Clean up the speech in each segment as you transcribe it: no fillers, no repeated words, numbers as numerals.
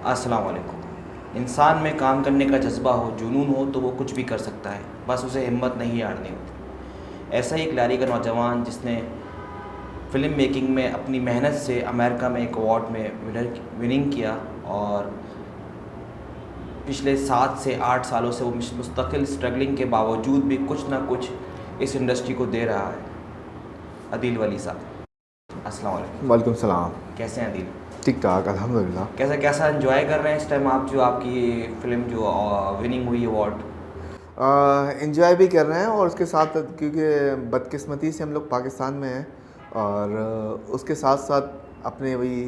अस्सलाम वालेकुम। इंसान में काम करने का जज्बा हो, जुनून हो तो वो कुछ भी कर सकता है, बस उसे हिम्मत नहीं हारनी होती। ऐसा ही एक लारी का नौजवान जिसने फ़िल्म मेकिंग में अपनी मेहनत से अमेरिका में एक अवार्ड में विनिंग किया और पिछले 7 से 8 सालों से वो मुस्तकिल स्ट्रगलिंग के बावजूद भी कुछ ना कुछ इस इंडस्ट्री को दे रहा है। अदील वली साहब, अस्सलाम वालेकुम। वालेकुम सलाम। कैसे हैं अदील? ठीक ठाक अल्हम्दुलिल्लाह। कैसा कैसा एंजॉय कर रहे हैं इस टाइम आप, जो आपकी ये फ़िल्म जो विनिंग हुई अवार्ड? एंजॉय भी कर रहे हैं और उसके साथ क्योंकि बदकिस्मती से हम लोग पाकिस्तान में हैं और उसके साथ साथ अपने वही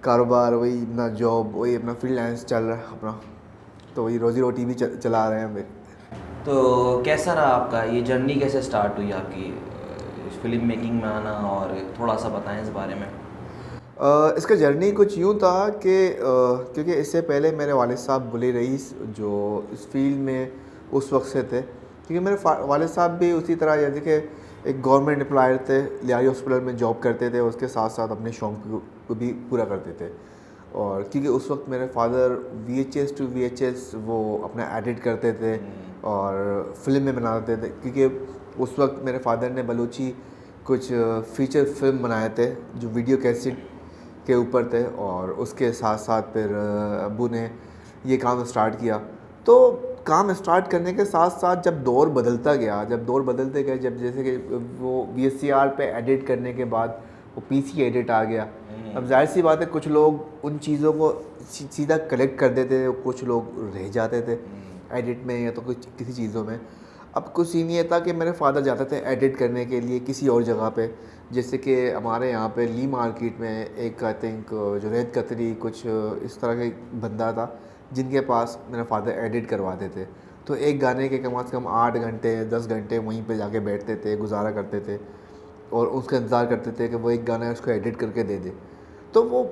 कारोबार, वही अपना जॉब, वही अपना फ्रीलांस चल रहा है अपना, तो वही रोज़ी रोटी भी चला रहे हैं अभी। तो कैसा रहा आपका ये जर्नी, कैसे स्टार्ट हुई आपकी फ़िल्म मेकिंग में आना, और थोड़ा सा बताएं इस बारे में। इसका जर्नी कुछ यूँ था कि क्योंकि इससे पहले मेरे वालिद साहब बुले रईस जो इस फील्ड में उस वक्त से थे, क्योंकि मेरे वालिद साहब भी उसी तरह जैसे कि एक गवर्नमेंट एम्प्लॉयर थे, लियारी हॉस्पिटल में जॉब करते थे, उसके साथ साथ अपने शौक को भी पूरा करते थे। और क्योंकि उस वक्त मेरे फादर VHS टू VHS वो अपना एडिट करते थे और फिल्में बनाते थे, क्योंकि उस वक्त मेरे फादर ने बलूची कुछ फीचर फिल्म बनाए थे जो वीडियो कैसेट के ऊपर थे, और उसके साथ साथ फिर अब्बू ने ये काम स्टार्ट किया। तो काम स्टार्ट करने के साथ साथ जब दौर बदलता गया, जब दौर बदलते गए, जब जैसे कि वो VCR पे एडिट करने के बाद वो PC एडिट आ गया। अब जाहिर सी बात है कुछ लोग उन चीज़ों को सीधा कलेक्ट कर देते थे, कुछ लोग रह जाते थे एडिट में या तो कुछ किसी चीज़ों में। अब कुछ सीन ये था कि मेरे फादर जाते थे एडिट करने के लिए किसी और जगह पे, जैसे कि हमारे यहाँ पे ली मार्केट में एक आई थिंक जुनैद कतरी कुछ इस तरह का बंदा था जिनके पास मेरे फादर एडिट करवाते थे। तो एक गाने के कम से कम 8 घंटे 10 घंटे वहीं पे जाके बैठते थे, गुजारा करते थे और उसका इंतज़ार करते थे कि वो एक गाना उसको एडिट करके दे दे। तो वो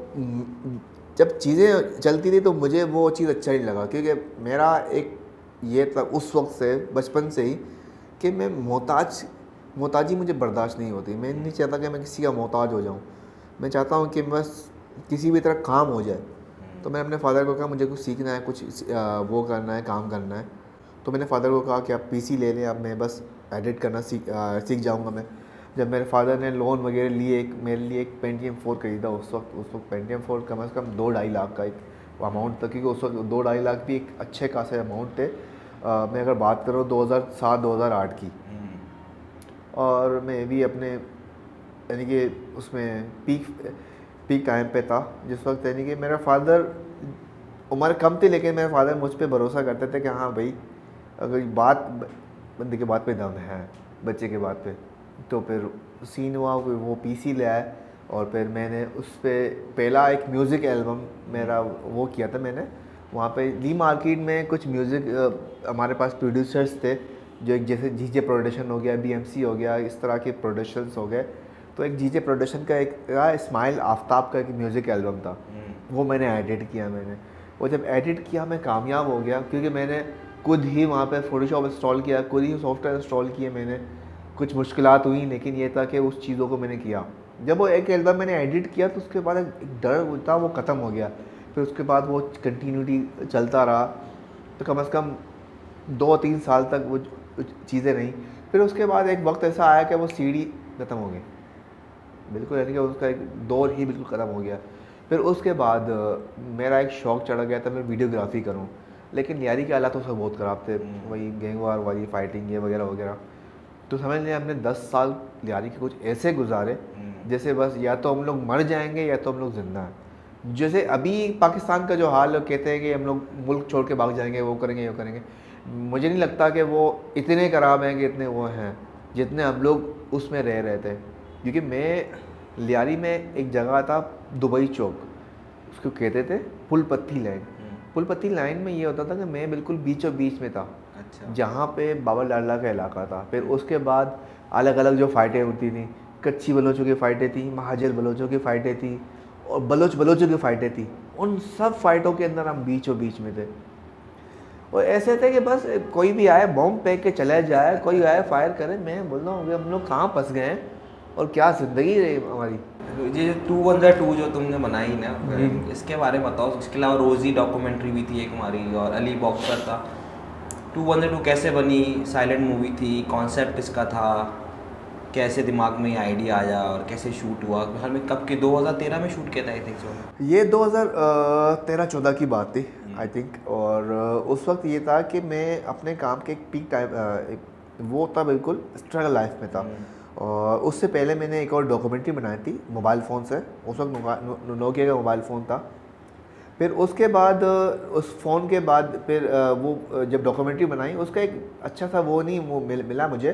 जब चीज़ें चलती थी तो मुझे वो चीज़ अच्छा नहीं लगा, क्योंकि मेरा एक ये था उस वक्त से बचपन से ही कि मैं मोहताजी मुझे बर्दाश्त नहीं होती। मैं नहीं चाहता कि मैं किसी का मोहताज हो जाऊँ, मैं चाहता हूँ कि बस किसी भी तरह काम हो जाए। तो मैंने अपने फ़ादर को कहा मुझे कुछ सीखना है, कुछ वो करना है, काम करना है। तो मैंने फ़ादर को कहा कि आप PC ले लें, अब मैं बस एडिट करना सीख जाऊँगा मैं। जब मेरे फादर ने लोन वगैरह लिए, एक मेरे लिए एक पेंटियम 4 खरीदा। उस वक्त पेंटियम 4 कम से कम 2-2.5 लाख का एक अमाउंट था, क्योंकि उस वक्त 2-2.5 लाख भी एक अच्छे खासे अमाउंट थे। मैं अगर बात करूँ 2007-2008 की, और मैं भी अपने यानी कि उसमें पीक टाइम पे था, जिस वक्त यानी कि मेरा फादर उम्र कम थी, लेकिन मेरे फादर मुझ पे भरोसा करते थे कि हाँ भाई, अगर बात बंदे के बात पे दम है, बच्चे के बात पे। तो फिर सीन हुआ कि वो PC ले आए और फिर मैंने उस पर पहला एक म्यूज़िक एल्बम मेरा वो किया था मैंने। वहाँ पे ली मार्केट में कुछ म्यूज़िक हमारे पास प्रोड्यूसर्स थे, जो एक जैसे जीजे प्रोडक्शन हो गया, BMC हो गया, इस तरह के प्रोडक्शंस हो गए। तो एक जीजे प्रोडक्शन का एक इस्माइल आफ्ताब का एक म्यूज़िक एल्बम था, वो मैंने एडिट किया। मैंने वो जब एडिट किया मैं कामयाब हो गया, क्योंकि मैंने खुद ही वहाँ पे फ़ोटोशॉप इंस्टॉल किया, खुद ही सॉफ्टवेयर इंस्टॉल किए मैंने। कुछ मुश्किलात हुई, लेकिन ये था कि उस चीज़ों को मैंने किया। जब वो एक एल्बम मैंने एडिट किया तो उसके बाद एक डर था वो ख़त्म हो गया। फिर उसके बाद वो कंटिन्यूटी चलता रहा, तो कम से कम 2-3 साल तक वो चीज़ें रहीं। फिर उसके बाद एक वक्त ऐसा आया कि वो CD ख़त्म हो गई बिल्कुल, यानी कि उसका एक दौर ही बिल्कुल ख़त्म हो गया। फिर उसके बाद मेरा एक शौक़ चढ़ गया था मैं वीडियोग्राफी करूं, लेकिन यारी के हालात उसमें बहुत ख़राब थे, वही गैंग वार वाली फ़ाइटिंग ये वगैरह वगैरह। तो समझ लें हमने 10 साल यारी के कुछ ऐसे गुजारे जैसे बस या तो हम लोग मर जाएंगे या तो हम लोग ज़िंदा हैं। जैसे अभी पाकिस्तान का जो हाल है, कहते हैं कि हम लोग मुल्क छोड़ के भाग जाएंगे, वो करेंगे, वो करेंगे। मुझे नहीं लगता कि वो इतने ख़राब हैं कि इतने वो हैं जितने हम लोग उसमें रह रहे थे। क्योंकि मैं लियारी में एक जगह था दुबई चौक, उसको कहते थे पुल पत्ती लाइन। पुल पत्ती लाइन में ये होता था कि मैं बिल्कुल बीचों बीच में था, अच्छा। जहाँ पे बाबा डाल्ला का इलाका था। फिर उसके बाद अलग अलग जो फ़ाइटें होती थी, कच्ची बलोचों की फ़ाइटें थी, महाजर बलोचों की फ़ाइटें थी, और बलोचों की फ़ाइटें थी। उन सब फ़ाइटों के अंदर हम बीचों बीच में थे। और ऐसे थे कि बस कोई भी आए बॉम्ब फेंक के चला जाए, कोई आए फायर करे। मैं बोल रहा हूँ हम लोग कहाँ फंस गए हैं। और क्या ज़िंदगी रही हमारी। ये 212 जो तुमने बनाई ना, इसके बारे में बताओ। इसके अलावा रोजी डॉक्यूमेंट्री भी थी एक हमारी, और अली बॉक्सर था। 212 कैसे बनी? साइलेंट मूवी थी, कॉन्सेप्ट इसका था, कैसे दिमाग में ये आइडिया आया और कैसे शूट हुआ? घर में कब के 2013 में शूट किया था आई थिंक सो। ये 2013-14 की बात थी आई थिंक। और उस वक्त ये था कि मैं अपने काम के एक पीक टाइम, वो था बिल्कुल स्ट्रगल लाइफ में था। और उससे पहले मैंने एक और डॉक्यूमेंट्री बनाई थी मोबाइल फ़ोन से। उस वक्त नोकिया का मोबाइल फ़ोन था। फिर उसके बाद उस फ़ोन के बाद फिर वो जब डॉक्यूमेंट्री बनाई उसका एक अच्छा सा वो नहीं वो मिला मुझे।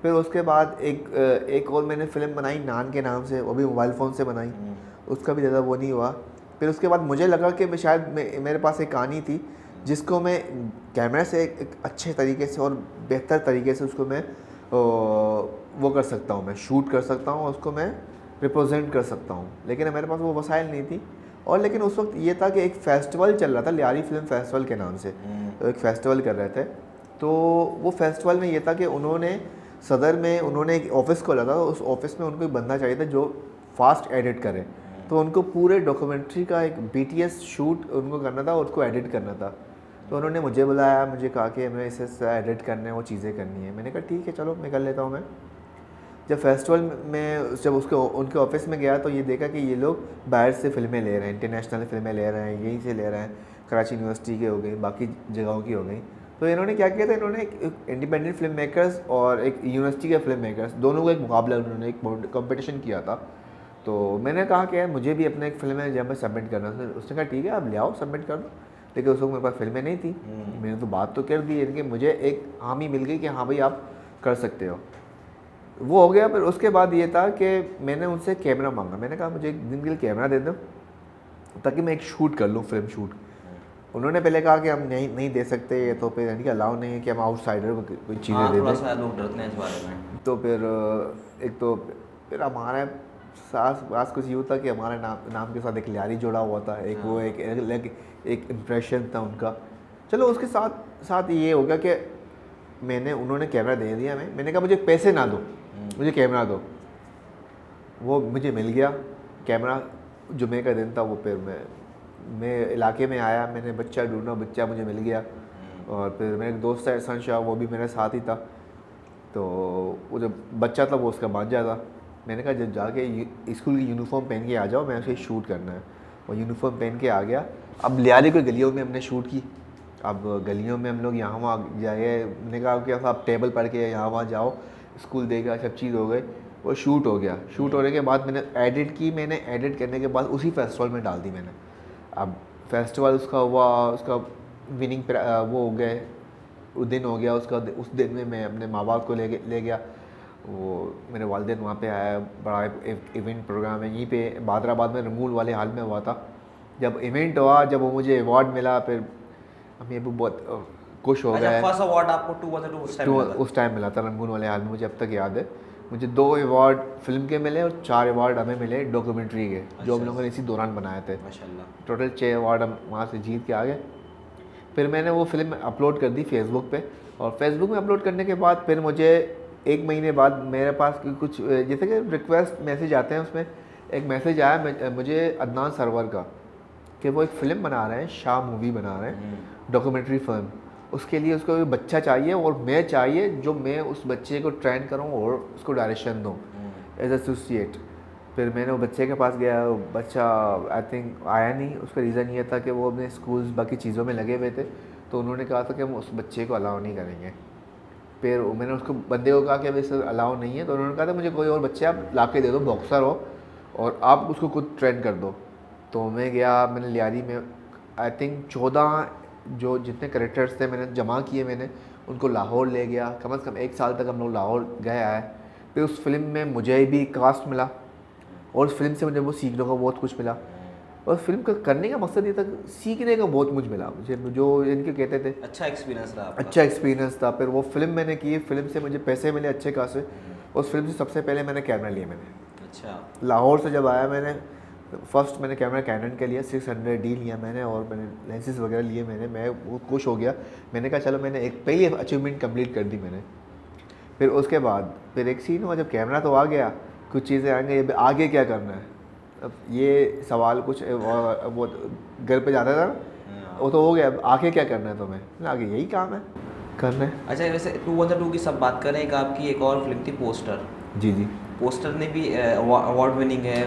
फिर उसके बाद एक और मैंने फ़िल्म बनाई नान के नाम से, वो भी मोबाइल फ़ोन से बनाई। उसका भी ज़्यादा वो नहीं हुआ। फिर उसके बाद मुझे लगा कि मैं शायद मेरे पास एक कहानी थी जिसको मैं कैमरा से एक अच्छे तरीके से और बेहतर तरीके से उसको मैं वो कर सकता हूँ, मैं शूट कर सकता हूँ, उसको मैं रिप्रेजेंट कर सकता हूँ। लेकिन मेरे पास वो वसाइल नहीं थी। और लेकिन उस वक्त ये था कि एक फ़ेस्टिवल चल रहा था लियारी फिल्म फेस्टिवल के नाम से, तो एक फ़ेस्टिवल कर रहे थे। तो वो फेस्टिवल में ये था कि उन्होंने सदर में उन्होंने एक ऑफ़िस खोला था। उस ऑफ़िस में उनको एक बंदा चाहिए था जो फास्ट एडिट करे। तो उनको पूरे डॉक्यूमेंट्री का एक BTS शूट उनको करना था और उसको एडिट करना था। तो उन्होंने मुझे बुलाया, मुझे कहा कि हमें इसे एडिट करना है, वो चीज़ें करनी है। मैंने कहा ठीक है चलो मैं कर लेता हूँ। मैं जब फेस्टिवल में जब उसके उनके ऑफिस में गया तो ये देखा कि ये लोग बाहर से फ़िल्में ले रहे हैं, इंटरनेशनल फ़िल्में ले रहे हैं, यहीं से ले रहे हैं, कराची यूनिवर्सिटी की हो गई, बाकी जगहों की हो गई। तो इन्होंने क्या किया था, इन्होंने एक इंडिपेंडेंट फिल्म मेकर्स और एक यूनिवर्सिटी के फिल्म मेकर्स दोनों का एक मुकाबला, उन्होंने एक कंपटीशन किया था। तो मैंने कहा कि यार मुझे भी अपने एक फिल्म है जब मैं सबमिट करना था। उसने कहा ठीक है आप ले आओ सबमिट कर दो। लेकिन उस वक्त मेरे पास फिल्में नहीं थी। मैंने तो बात तो कर दी, यानी कि मुझे एक हामी मिल गई कि हाँ भाई आप कर सकते हो। वो हो गया। फिर उसके बाद ये था कि मैंने उनसे कैमरा मांगा। मैंने कहा मुझे एक दिन के लिए कैमरा दे दो ताकि मैं एक शूट कर लूँ, फिल्म शूट। उन्होंने पहले कहा कि हम नहीं दे सकते, ये तो फिर यानी कि अलाउ नहीं है कि हम आउटसाइडर को कोई चीज़ें दे थोड़ा दें। सा लोग डरते हैं इस बारे में। तो फिर एक तो फिर हमारे सास पास कुछ यूँ था कि हमारे नाम के साथ एक लियारी जुड़ा हुआ था, एक वो एक इम्प्रेशन था उनका। चलो उसके साथ साथ ये हो गया कि उन्होंने कैमरा दे दिया। मैंने कहा मुझे पैसे ना दो, मुझे कैमरा दो। वो मुझे मिल गया कैमरा। जुमे का दिन था वो। फिर मैं इलाके में आया, मैंने बच्चा ढूंढा, बच्चा मुझे मिल गया। और फिर मेरा एक दोस्त है एहसान शाह, वो भी मेरे साथ ही था। तो वो जब बच्चा था वो उसका भांजा था। मैंने कहा जब जाके स्कूल की यूनिफॉर्म पहन के आ जाओ, मैं उसे शूट करना है। वो यूनिफॉर्म पहन के आ गया। अब लियारी कोई गलियों में हमने शूट की। अब गलियों में हम लोग यहाँ वहाँ जाए, मैंने कहा कि आप टेबल पढ़ के यहाँ वहाँ जाओ, स्कूल देखा, सब चीज़ हो गई। वो शूट हो गया। शूट होने के बाद मैंने एडिट की। मैंने एडिट करने के बाद उसी फेस्टिवल में डाल दी मैंने। अब फेस्टिवल उसका हुआ, उसका विनिंग वो हो गए, वो दिन हो गया उसका। उस दिन में मैं अपने माँ बाप को ले गया। वो मेरे वालिदैन वहाँ पे आया, बड़ा इवेंट प्रोग्राम है यहीं पे बादराबाद में, रंगून वाले हाल में हुआ था। जब इवेंट हुआ, जब वो मुझे अवार्ड मिला, फिर हम भी बहुत खुश हो गए। फर्स्ट अवार्ड आपको 212 उस टाइम मिला था? उस टाइम मिला था रंगून वाले हाल में, मुझे अब तक याद है। मुझे 2 अवार्ड फिल्म के मिले और 4 अवार्ड हमें मिले डॉक्यूमेंट्री के, जो हम लोगों ने इसी दौरान बनाए थे। माशाल्लाह। टोटल 6 अवार्ड हम वहाँ से जीत के आ गए। फिर मैंने वो फिल्म अपलोड कर दी फेसबुक पे। और फेसबुक में अपलोड करने के बाद फिर मुझे 1 महीने बाद मेरे पास कुछ जैसे कि रिक्वेस्ट मैसेज आते हैं, उसमें एक मैसेज आया मुझे अदनान सरवर का कि वो एक फ़िल्म बना रहे हैं, शाह मूवी बना रहे हैं, डॉक्यूमेंट्री फिल्म। उसके लिए उसको एक बच्चा चाहिए और मैं चाहिए जो मैं उस बच्चे को ट्रेन करूँ और उसको डायरेक्शन दूँ एज एसोसिएट। फिर मैंने वो बच्चे के पास गया। बच्चा आई थिंक आया नहीं। उसका रीज़न ये था कि वो अपने स्कूल्स बाकी चीज़ों में लगे हुए थे। तो उन्होंने कहा था कि हम उस बच्चे को अलाउ नहीं करेंगे। फिर मैंने उसको बंदे को कहा कि अभी सर अलाउ नहीं है। तो उन्होंने कहा था मुझे कोई और बच्चे आप ला के दे दो, बॉक्सर हो, और आप उसको खुद ट्रेन कर दो। तो मैं गया, मैंने लियारी में आई थिंक 14 जो जितने करेक्टर्स थे मैंने जमा किए। मैंने उनको लाहौर ले गया। कम से कम 1 साल तक हम लोग लाहौर गए आए। फिर उस फिल्म में मुझे भी कास्ट मिला और उस फिल्म से मुझे वो सीखने को बहुत कुछ मिला। और फिल्म का करने का मकसद ये था, सीखने का बहुत कुछ मिला मुझे, जो इनके कहते थे अच्छा एक्सपीरियंस रहा आपका? अच्छा एक्सपीरियंस था। फिर वो फिल्म मैंने की, फिल्म से मुझे पैसे मिले अच्छे खासे। उस फिल्म से सबसे पहले मैंने कैमरा लिया। मैंने अच्छा। लाहौर से जब आया मैंने फर्स्ट मैंने कैमरा कैनन के लिया, 600D लिया मैंने, और मैंने लेंसेज वगैरह लिए मैंने। मैं बहुत खुश हो गया। मैंने कहा चलो मैंने एक पहली अचीवमेंट कंप्लीट कर दी मैंने। फिर उसके बाद फिर एक सीन हुआ, जब कैमरा तो आ गया, कुछ चीज़ें आएंगे, ये आगे क्या करना है। अब ये सवाल कुछ वो घर पे जाता था ना, वो तो हो गया, अब आगे क्या करना है तुम्हें, आगे यही काम है करना है। अच्छा, वैसे 2002 की सब बात करें, एक आपकी एक और फिल्म थी पोस्टर। जी जी। पोस्टर ने भी अवार्ड विनिंग है।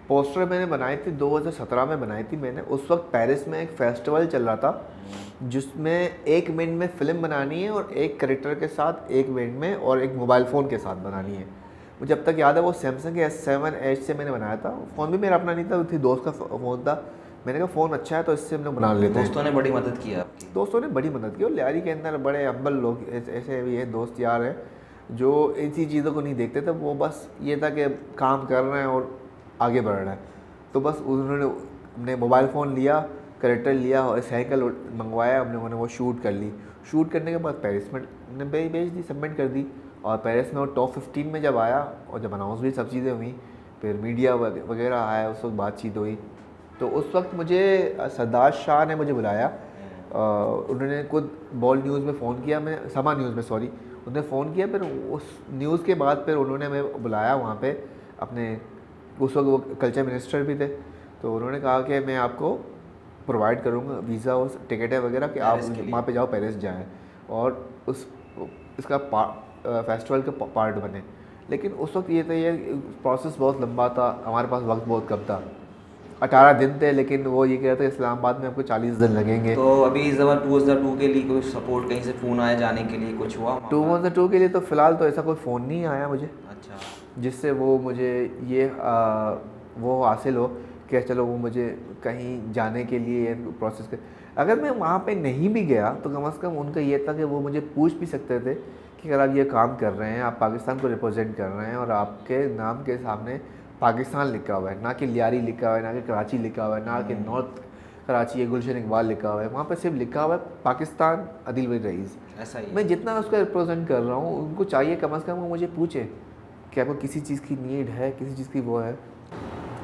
पोस्टर मैंने बनाई थी 2017 में बनाई थी मैंने। उस वक्त पेरिस में एक फेस्टिवल चल रहा था जिसमें 1 मिनट में फ़िल्म बनानी है और एक करेक्टर के साथ 1 मिनट में और एक मोबाइल फ़ोन के साथ बनानी है। मुझे अब तक याद है वो सैमसंग के S7 Edge से मैंने बनाया था। फ़ोन भी मेरा अपना नहीं था, वो थी दोस्त का फ़ोन था। मैंने कहा फ़ोन अच्छा है तो इससे हम लोग बना लेते हैं। दोस्तों ने बड़ी मदद की आपकी। दोस्तों ने बड़ी मदद की और लियारी के अंदर बड़े अम्बल लोग ऐसे भी हैं, दोस्त यार हैं जो ऐसी चीज़ों को नहीं देखते थे। वो बस ये था कि काम कर रहे हैं और आगे बढ़ रहे हैं। तो बस उन्होंने हमने मोबाइल फ़ोन लिया, करेक्टर लिया और साइकिल मंगवाया, हम लोगों ने वो शूट कर ली। शूट करने के बाद पेरिस में ने भेज दी, सबमिट कर दी। और पेरिस में वो टॉप 15 में जब आया और जब अनाउंस भी सब चीज़ें हुई, फिर मीडिया वगैरह आया, उस वक्त बातचीत हुई। तो उस वक्त मुझे सरदार शाह ने मुझे बुलाया। उन्होंने खुद बॉल न्यूज़ में फ़ोन किया, मैं समा न्यूज़ में सॉरी, उन्होंने फ़ोन किया। फिर उस न्यूज़ के बाद फिर उन्होंने हमें बुलाया वहाँ पे अपने, उस वक्त वो कल्चर मिनिस्टर भी थे। तो उन्होंने कहा कि मैं आपको प्रोवाइड करूँगा वीज़ा और टिकटें वगैरह कि आप वहाँ पे जाओ, पेरिस जाएँ और उस इसका फेस्टिवल का पार्ट बने। लेकिन उस वक्त ये था, ये प्रोसेस बहुत लंबा था, हमारे पास वक्त बहुत कम था। 18 दिन थे, लेकिन वो ये कह रहे थे इस्लामाबाद में आपको 40 दिन लगेंगे। तो अभी इस दफ़ा 2002 के लिए कोई सपोर्ट कहीं से फ़ोन आया जाने के लिए, कुछ हुआ? 2002 के लिए तो फ़िलहाल तो ऐसा कोई फ़ोन नहीं आया मुझे अच्छा। जिससे वो मुझे ये वो हासिल हो कि चलो वो मुझे कहीं जाने के लिए प्रोसेस कर। अगर मैं वहाँ पे नहीं भी गया तो कम से कम उनका ये था कि वो मुझे पूछ भी सकते थे कि अगर आप ये काम कर रहे हैं, आप पाकिस्तान को रिप्रेजेंट कर रहे हैं और आपके नाम के सामने पाकिस्तान लिखा हुआ है, ना कि लियारी लिखा हुआ है, ना कि कराची लिखा हुआ है, ना कि नॉर्थ कराची या गुलशन इकबाल लिखा हुआ है, वहाँ पर सिर्फ लिखा हुआ है पाकिस्तान आदिल वली रईस। ऐसा ही मैं जितना उसको रिप्रेजेंट कर रहा हूँ, उनको चाहिए कम से कम वो मुझे पूछे कि आपको किसी चीज़ की नीड है, किसी चीज़ की वो है।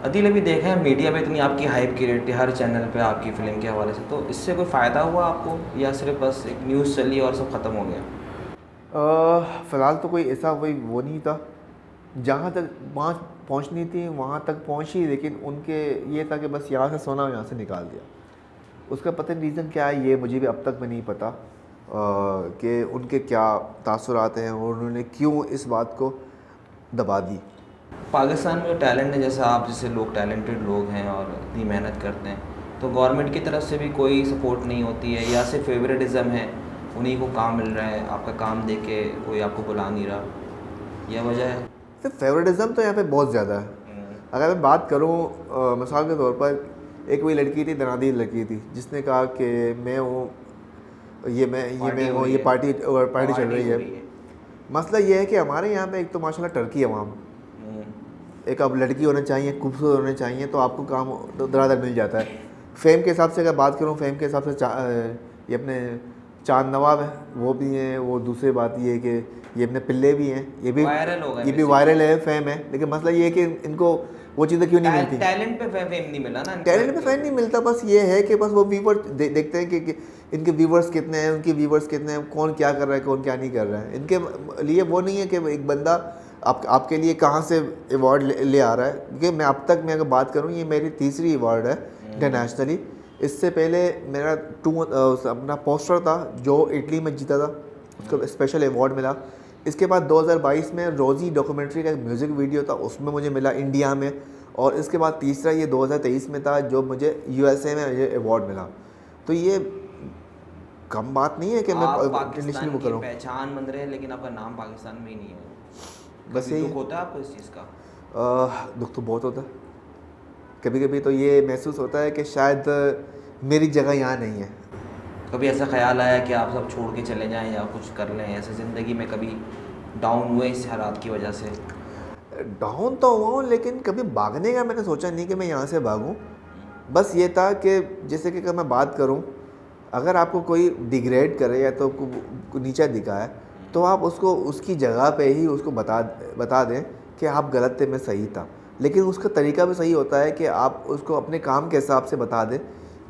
अदील, अभी देखा है मीडिया में इतनी आपकी हाइप क्रिएट है हर चैनल पे आपकी फ़िल्म के हवाले से, तो इससे कोई फ़ायदा हुआ आपको या सिर्फ बस एक न्यूज़ चली और सब ख़त्म हो गया? फ़िलहाल तो कोई ऐसा कोई वो नहीं था। जहाँ तक वहाँ पहुँचनी थी वहाँ तक पहुँची, लेकिन उनके ये था कि बस यहाँ से सोना यहाँ से निकाल दिया। उसका पता नहीं रीज़न क्या है, ये मुझे भी अब तक में नहीं पता कि उनके क्या तासुरात हैं और उन्होंने क्यों इस बात को दबा दी। पाकिस्तान में जो टैलेंट है, जैसे आप जैसे लोग टैलेंटेड लोग हैं और इतनी मेहनत करते हैं, तो गवर्नमेंट की तरफ से भी कोई सपोर्ट नहीं होती है या सिर्फ फेवरेटिज़म है, उन्हीं को काम मिल रहा है, आपका काम देख के कोई आपको बुला नहीं रहा, यह वजह है? तो फेवरेटिज़म तो यहाँ पे बहुत ज़्यादा है। अगर मैं बात करूँ मिसाल के तौर पर, एक वही लड़की थी, दनादी लड़की थी, जिसने कहा कि मैं हूँ मैं हूँ, ये पार्टी चल रही है। मसला ये है कि हमारे यहाँ पे एक तो माशाल्लाह टर्की है वहाँ, एक अब लड़की होना चाहिए, खूबसूरत होने चाहिए, तो आपको काम दरादर मिल जाता है। फेम के हिसाब से अगर बात करूँ, फेम के हिसाब से ये अपने चांद नवाब है, वो भी हैं। वो दूसरी बात ये है कि ये अपने पिल्ले भी हैं, ये भी वायरल है, फेम है। लेकिन मसला ये है कि इनको वो चीज़ें क्यों नहीं मिलती? टैलेंट पे फेम नहीं मिला ना, टैलेंट पे फेम नहीं मिलता। बस ये है कि बस वो व्यूवर देखते हैं कि इनके व्यूवर्स कितने हैं, उनके व्यूवर्स कितने हैं, कौन क्या कर रहा है, कौन क्या नहीं कर रहा है। इनके लिए वो नहीं है कि एक बंदा आपके लिए कहाँ से अवार्ड ले आ रहा है। क्योंकि मैं अब तक मैं अगर बात करूँ, ये मेरी तीसरी अवार्ड है इंटरनेशनली। इससे पहले मेरा अपना पोस्टर था जो इटली में जीता था, उसको स्पेशल अवार्ड मिला। इसके बाद 2022 में रोज़ी डॉक्यूमेंट्री का एक म्यूज़िक वीडियो था, उसमें मुझे मिला इंडिया में। और इसके बाद तीसरा ये 2023 में था जो मुझे USA में ये अवार्ड मिला। तो ये कम बात नहीं है कि मैं पाकिस्तान की पहचान बन रहे हैं, लेकिन आपका नाम पाकिस्तान में ही नहीं है। बस यही दुख होता है आपको इस चीज़ का? दुख तो बहुत होता है। कभी कभी तो ये महसूस होता है कि शायद मेरी जगह यहाँ नहीं है। कभी ऐसा ख्याल आया कि आप सब छोड़ के चले जाएं या कुछ कर लें ऐसे, ज़िंदगी में कभी डाउन हुए इस हालात की वजह से? डाउन तो हुआ हूँ, लेकिन कभी भागने का मैंने सोचा नहीं कि मैं यहाँ से भागूँ। बस ये था कि जैसे कि अगर मैं बात करूँ, अगर आपको कोई डिग्रेड करे या तो आपको नीचा दिखाए, तो आप उसको उसकी जगह पे ही उसको बता दें कि आप गलत थे, मैं सही था। लेकिन उसका तरीका भी सही होता है कि आप उसको अपने काम के हिसाब से बता दें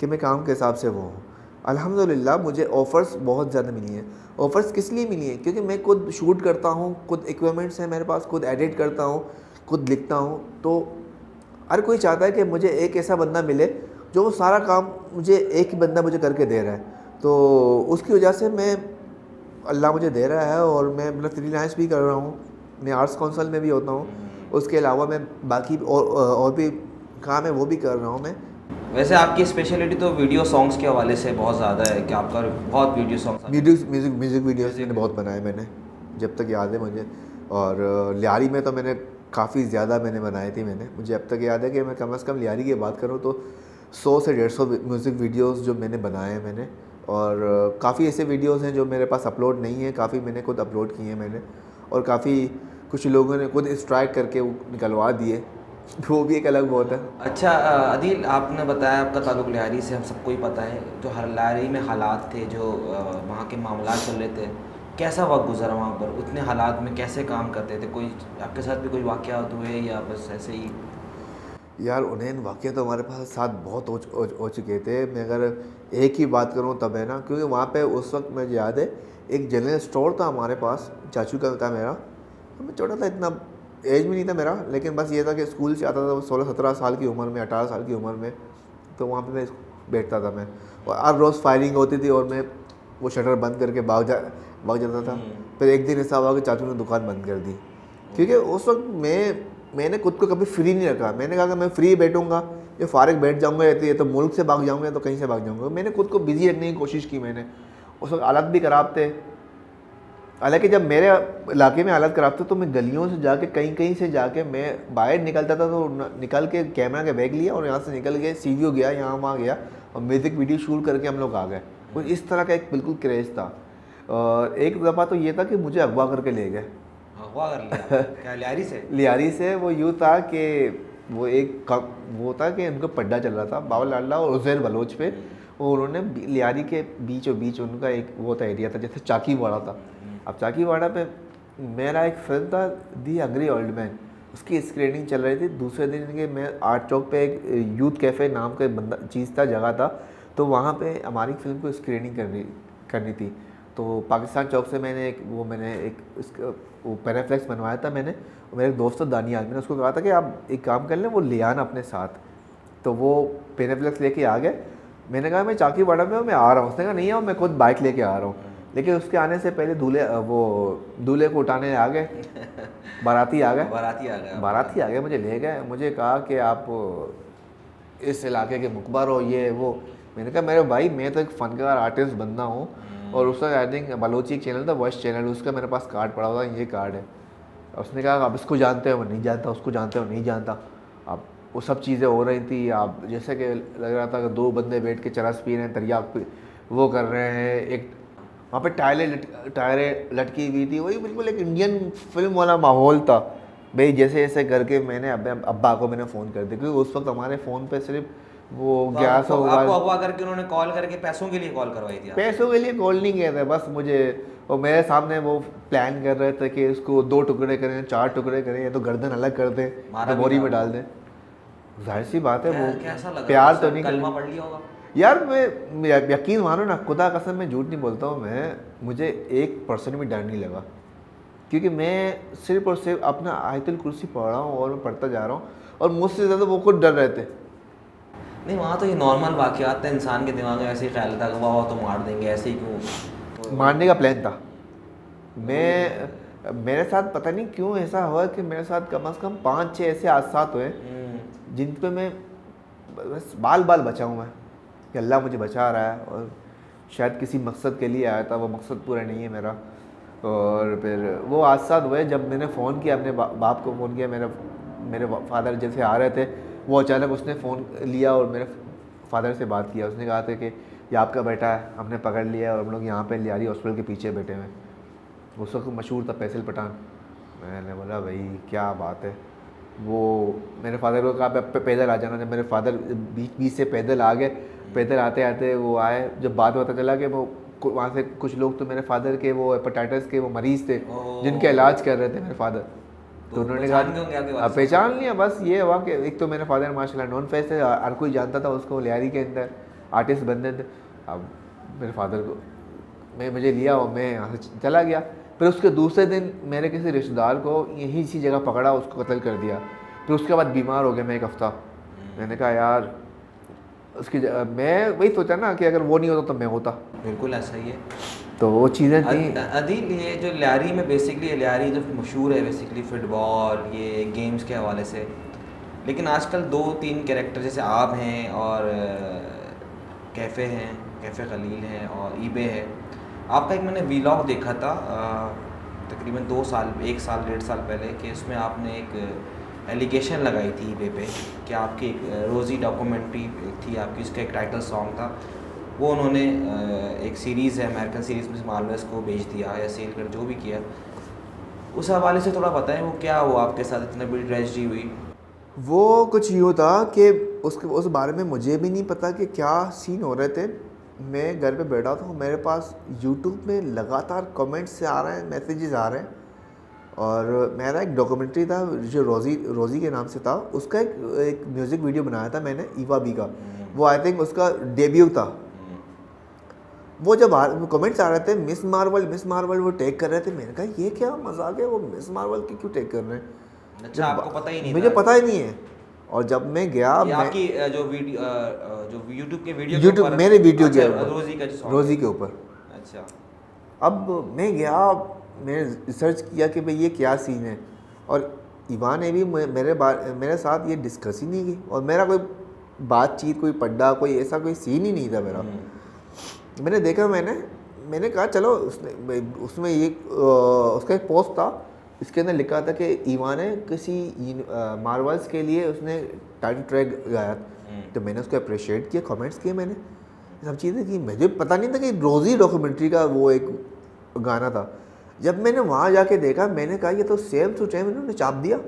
कि मैं काम के हिसाब से वो हूँ। अल्हम्दुलिल्लाह मुझे ऑफ़र्स बहुत ज़्यादा मिली हैं। ऑफ़र्स किस लिए मिली हैं? क्योंकि मैं खुद शूट करता हूँ, खुद इक्विपमेंट्स हैं मेरे पास, खुद एडिट करता हूँ, खुद लिखता हूँ तो हर कोई चाहता है कि मुझे एक ऐसा बंदा मिले जो वो सारा काम मुझे एक ही बंदा मुझे करके दे रहा है। तो उसकी वजह से मैं अल्लाह मुझे दे रहा है और मैं मतलब फ्रीलांस भी कर रहा हूँ, मैं आर्ट्स काउंसिल में भी होता हूँ, उसके अलावा मैं बाकी और भी काम है वो भी कर रहा हूँ मैं। वैसे आपकी स्पेशलिटी तो वीडियो सॉन्ग्स के हवाले से बहुत ज़्यादा है कि आपका बहुत वीडियो सॉन्ग्स आते हैं। म्यूज़िक वीडियोस मैंने बहुत बनाए मैंने, जब तक याद है मुझे। और लियारी में तो मैंने काफ़ी ज़्यादा मैंने बनाई थी मैंने, मुझे अब तक याद है कि मैं कम से कम लियारी की बात करूँ तो 100 से 150 म्यूज़िक वीडियोस जो मैंने बनाए हैं मैंने। और काफ़ी ऐसे वीडियोस हैं जो मेरे पास अपलोड नहीं है, काफ़ी मैंने खुद अपलोड किए हैं मैंने। और काफ़ी कुछ लोगों ने खुद स्ट्राइक करके वो निकलवा दिए वो भी एक अलग बहुत है। अच्छा अदील, आपने बताया आपका ताल्लुक़ लियारी से, हम सबको ही पता है जो हर लियारी में हालात थे, जो वहाँ के मामलात चल रहे थे, कैसा वक्त गुजरा वहाँ पर, उतने हालात में कैसे काम करते थे? कोई आपके साथ भी कोई वाक़यात हुए या बस ऐसे ही? यार उन्हें वाक़या तो हमारे पास साथ बहुत हो चुके थे। मैं अगर एक ही बात करूँ तब है ना, क्योंकि वहाँ पे उस वक्त मुझे याद है एक जनरल स्टोर था हमारे पास, चाचू का था मेरा। तो मैं छोटा था, इतना एज भी नहीं था मेरा, लेकिन बस ये था कि स्कूल से आता था 16-17 साल की उम्र में, 18 साल की उम्र में। तो वहाँ पे मैं बैठता था मैं, और हर रोज़ फायरिंग होती थी और मैं वो शटर बंद करके भाग जाता था। फिर एक दिन ऐसा हुआ कि चाचू ने दुकान बंद कर दी, क्योंकि उस वक्त मैंने खुद को कभी फ्री नहीं रखा। मैंने कहा कि मैं फ्री बैठूंगा, ये फारिग बैठ जाऊंगा, ये तो मुल्क से भाग जाऊंगा तो कहीं से भाग जाऊंगा। मैंने खुद को बिजी रखने की कोशिश की मैंने। उस वक्त हालात भी ख़राब थे, हालांकि जब मेरे इलाके में हालत ख़राब थे तो मैं गलियों से जाके कहीं से जाके मैं बाहर निकलता था, तो निकल के कैमरा का बैग लिया और यहाँ से निकल के सीवीओ गया, यहाँ वहाँ गया और म्यूज़िक वीडियो शूट करके हम लोग आ गए। कुछ इस तरह का एक बिल्कुल क्रेज़ था। और एक दफ़ा तो ये था कि मुझे अगवा करके ले गए। अगवा कर लिया क्या लियारी से? लियारी से वो यूँ था कि वो एक कम वो था कि उनका पड्डा चल रहा था बाबा लाडला और उज़ैर बलोच पे, और उन्होंने लियारी के बीचों बीच उनका एक वो था एरिया था जैसे चाकीवाड़ा था। अब चाकीवाड़ा पे मेरा एक फिल्म था दी हंग्री ओल्ड मैन, उसकी स्क्रीनिंग चल रही थी। दूसरे दिन के मैं आर्ट चौक पे एक यूथ कैफ़े नाम का बंदा चीज़ था, जगह था, तो वहाँ पे हमारी फिल्म को स्क्रीनिंग करनी थी। तो पाकिस्तान चौक से मैंने एक इसका वो पैराफ्लेक्स बनवाया था मैंने। मेरे दोस्त था दानियाल, मैंने उसको कहा था कि आप एक काम कर लें, वो ले आना अपने साथ। तो वो पैराफ्लेक्स लेके आ गए। मैंने कहा मैं चाकीवाड़ा में हूँ, मैं आ रहा हूँ। उसने कहा नहीं आओ, मैं खुद बाइक लेके आ रहा हूँ। लेकिन उसके आने से पहले दूल्हे को उठाने आ गए, बाराती आ गए, मुझे ले गए। मुझे कहा कि आप इस इलाके के मुखबर हो, ये वो। मैंने कहा मेरे भाई मैं तो एक फ़नकार आर्टिस्ट बंदा हूँ। और उसका आई थिंक बलोची एक चैनल था, वॉइस चैनल, उसका मेरे पास कार्ड पड़ा हुआ था, ये कार्ड है। उसने कहा आप इसको जानते हो? मैं नहीं जानता। उसको जानते हो? नहीं जानता। अब वो सब चीज़ें हो रही थी, आप जैसे कि लग रहा था कि दो बंदे बैठ के चरस पी रहे हैं, तरियाक वो कर रहे हैं। एक वहाँ पे टायरें लटकी हुई थी, वही बिल्कुल एक इंडियन फिल्म वाला माहौल था भाई। जैसे ऐसे करके मैंने अपने अब्बा को मैंने फ़ोन कर दिया, क्योंकि उस वक्त हमारे फ़ोन पे सिर्फ वो तो 1100 आपको अगवा करके उन्होंने कॉल करके पैसों के लिए कॉल करवाई थी? पैसों के लिए कॉल नहीं किया था, बस मुझे और मेरे सामने वो प्लान कर रहे थे कि इसको 2 टुकड़े करें, 4 टुकड़े करें, या तो गर्दन अलग कर दें, मारा तो भी बोरी था में डाल दें। जाहिर सी बात है वो कैसा लगा? प्यार तो नहीं कलमा कर पढ़ लिया होगा? यार। मैं यकीन मानो ना, खुदा कसम मैं झूठ नहीं बोलता हूँ, मुझे 1% भी डर नहीं लगा, क्योंकि मैं सिर्फ और सिर्फ अपना आयतुल कुर्सी पढ़ रहा हूँ और मैं पढ़ता जा रहा हूँ, और मुझसे ज़्यादा वो खुद डर रहे थे। नहीं, वहाँ तो ये नॉर्मल वाक़यात थे, इंसान के दिमाग में ऐसे ही ख्याल था कि वाह तो मार देंगे, ऐसे ही क्यों? तो मारने का प्लान था। मेरे साथ पता नहीं क्यों ऐसा हुआ कि मेरे साथ कम से कम 5-6 ऐसे हादसात हुए जिन पे मैं बस बाल बचा हूँ मैं, कि अल्लाह मुझे बचा रहा है, और शायद किसी मकसद के लिए आया था, वो मकसद पूरा नहीं है मेरा। और फिर वो हादसा हुए जब मैंने फ़ोन किया अपने बाप को, फ़ोन किया। मेरे फादर जैसे आ रहे थे, वो अचानक उसने फ़ोन लिया और मेरे फादर से बात किया। उसने कहा था कि ये आपका बेटा है, हमने पकड़ लिया और हम लोग यहाँ पे लियारी हॉस्पिटल के पीछे बैठे हुए। उस वक्त मशहूर था फैसल पठान। मैंने बोला भाई क्या बात है। वो मेरे फादर को कहा पैदल आ जाना। जब मेरे फादर बीच से पैदल आ गए, पैदल आते आते वो आए, जब बाद में पता चला कि वो वहाँ से कुछ लोग तो मेरे फादर के वो हेपेटाइटिस के वो मरीज़ थे जिनके इलाज कर रहे थे मेरे फादर। तो उन्होंने कहा पहचान लिया। बस ये हुआ कि एक तो मेरे फादर माशाल्लाह नॉन फेस है, हर कोई जानता था उसको, लियारी के अंदर आर्टिस्ट बनते थे। अब मेरे फादर को मुझे लिया और मैं यहाँ से चला गया। फिर उसके दूसरे दिन मेरे किसी रिश्तेदार को यहीं इसी जगह पकड़ा, उसको कत्ल कर दिया। फिर उसके बाद बीमार हो गया मैं 1 हफ्ता। मैंने कहा यार उसकी मैं वही सोचा ना कि अगर वो नहीं होता तो मैं होता। बिल्कुल ऐसा ही है। तो वो चीज़ें थी। अदील, ये जो लियारी में बेसिकली, लियारी जो मशहूर है बेसिकली फुटबॉल ये गेम्स के हवाले से, लेकिन आजकल 2-3 कैरेक्टर जैसे आप हैं और कैफ़े हैं, कैफ़े खलील हैं और ईबे है। आपका एक मैंने वीलॉग देखा था तकरीबन 1 साल 1.5 साल पहले, कि उसमें आपने एक एलिगेशन लगाई थी ईबे पे कि आपकी एक रोज़ी डॉक्यूमेंट्री थी आपकी, उसका एक टाइटल सॉन्ग था, वो उन्होंने एक सीरीज़ है अमेरिकन सीरीज़ में मार्वल्स को बेच दिया या सेल कर जो भी किया। उस हवाले से थोड़ा बताएं वो क्या हुआ आपके साथ, इतनी बड़ी ट्रेजेडी हुई? वो कुछ यूँ था कि उस बारे में मुझे भी नहीं पता कि क्या सीन हो रहे थे। मैं घर पे बैठा था, मेरे पास यूट्यूब में लगातार कमेंट्स से आ रहे हैं, मैसेजेस आ रहे हैं। और मेरा एक डॉक्यूमेंट्री था जो रोज़ी के नाम से था, उसका एक म्यूज़िक वीडियो बनाया था मैंने, ईवा बी का। वो आई थिंक उसका डेब्यू था। वो जब कमेंट्स आ रहे थे मिस मार्वल वो टैग कर रहे थे, मैंने कहा ये क्या मजाक है, वो मिस मार्वल की क्यों टैग कर रहे हैं? अच्छा, आपको पता ही नहीं मुझे था? पता ही नहीं है। और जब मैं गया, ये आपकी जो वीडियो जो यूट्यूब के वीडियो के यूट्यूब ऊपर, मेरे वीडियो के अच्छा, ऊपर, रोज़ी का जो सॉन्ग रोज़ी के ऊपर। अच्छा। अब मैं गया, मैंने रिसर्च किया कि भाई ये क्या सीन है। और ईवा ने भी मेरे साथ ये डिस्कस ही नहीं की, और मेरा कोई बातचीत, कोई पड्डा, कोई ऐसा कोई सीन ही नहीं था मेरा। मैंने देखा, मैंने कहा चलो, उसमें ये उसका एक पोस्ट था, इसके अंदर लिखा था कि ईवा ने किसी मार्वल्स के लिए उसने टाइटल ट्रैक गाया। तो मैंने उसको अप्रिशिएट किया, कमेंट्स किए, मैंने सब चीज़ें की। मुझे पता नहीं था कि रोज़ी डॉक्यूमेंट्री का वो एक गाना था। जब मैंने वहाँ जाके देखा, मैंने कहा ये तो सेम टू सेम इन्होंने छाप दिया।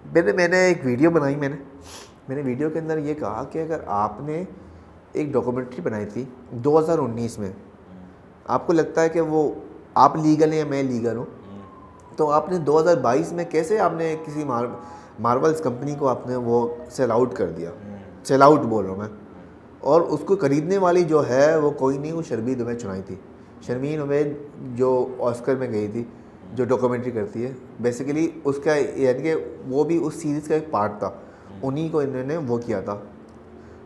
मैंने एक वीडियो बनाई, मैंने वीडियो के अंदर ये कहा कि अगर आपने एक डॉक्यूमेंट्री बनाई थी 2019 में, आपको लगता है कि वो आप लीगल हैं या मैं लीगल हूँ, तो आपने 2022 में कैसे आपने किसी मार्वल्स कंपनी को आपने वो सेल आउट कर दिया? सेल आउट बोल रहा हूँ मैं। और उसको ख़रीदने वाली जो है वो कोई नहीं, वो शर्मीन उमैद चुनाई थी। शर्मीन उमैद जो ऑस्कर में गई थी, जो डॉक्यूमेंट्री करती है बेसिकली, उसका यानी कि वो भी उस सीरीज़ का एक पार्ट था, उन्हीं को इन्होंने वो किया था।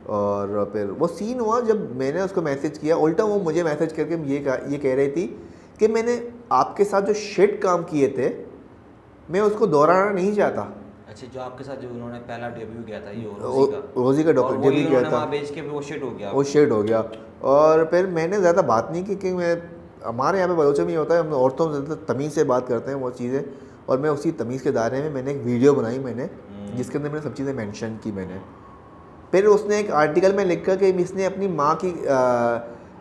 और फिर वो सीन हुआ, जब मैंने उसको मैसेज किया, उल्टा वो मुझे मैसेज करके ये कह रही थी कि मैंने आपके साथ जो शिट काम किए थे मैं उसको दोहराना नहीं चाहता। अच्छा, जो आपके साथ जो उन्होंने पहला डेब्यू किया था ये रोज़ी का डेब्यू किया था, वहाँ बेच के वो शिट हो गया, वो शिट हो गया। और फिर मैंने ज़्यादा बात नहीं की, कि मैं, हमारे यहाँ पे बलोचा में ये होता है, हम औरतों से ज़्यादा तमीज़ से बात करते हैं वो चीज़ें। और मैं उसी तमीज़ के दायरे में मैंने एक वीडियो बनाई, जिसके अंदर मैंने सब चीज़ें मेंशन की। फिर उसने एक आर्टिकल में लिखा कि इसने अपनी माँ की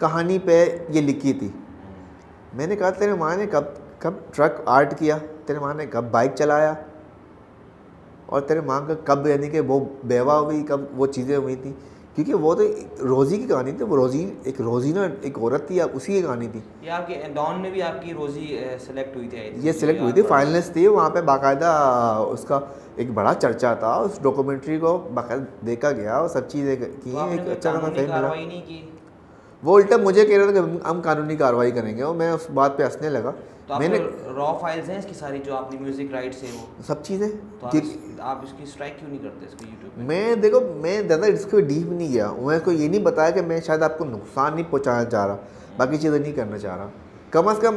कहानी पे ये लिखी थी। मैंने कहा तेरे माँ ने कब ट्रक आर्ट किया, तेरे माँ ने कब बाइक चलाया, और तेरे माँ का कब यानी कि वो बेवा हुई, कब वो चीज़ें हुई थी? क्योंकि वो तो रोज़ी की कहानी थी, वो रोज़ी ना एक औरत थी, उसी की कहानी थी। ये आपके डॉन में भी आपकी रोज़ी सेलेक्ट हुई थी? ये सिलेक्ट हुई थी, फाइनलिस्ट थी वहाँ पे, बाकायदा उसका एक बड़ा चर्चा था, उस डॉक्यूमेंट्री को बाकायदा देखा गया और सब चीज़ें की। एक अच्छा खासा फेम मिला। नहीं की? वो उल्टा मुझे कह रहा था कि हम कानूनी कार्रवाई करेंगे, और मैं उस बात पे हंसने लगा। तो मैंने रॉ फाइल्स हैं इसकी सारी, जो आपने म्यूजिक राइट से वो सब चीज़ें, तो आप इसकी स्ट्राइक क्यों नहीं करते इसको यूट्यूब पे? मैं देखो, मैं ज़्यादा इसको डीप नहीं गया, मैं को ये नहीं बताया कि मैं शायद आपको नुकसान नहीं पहुंचाना चाह रहा, बाकी चीज़ें नहीं करना चाह रहा। कम से कम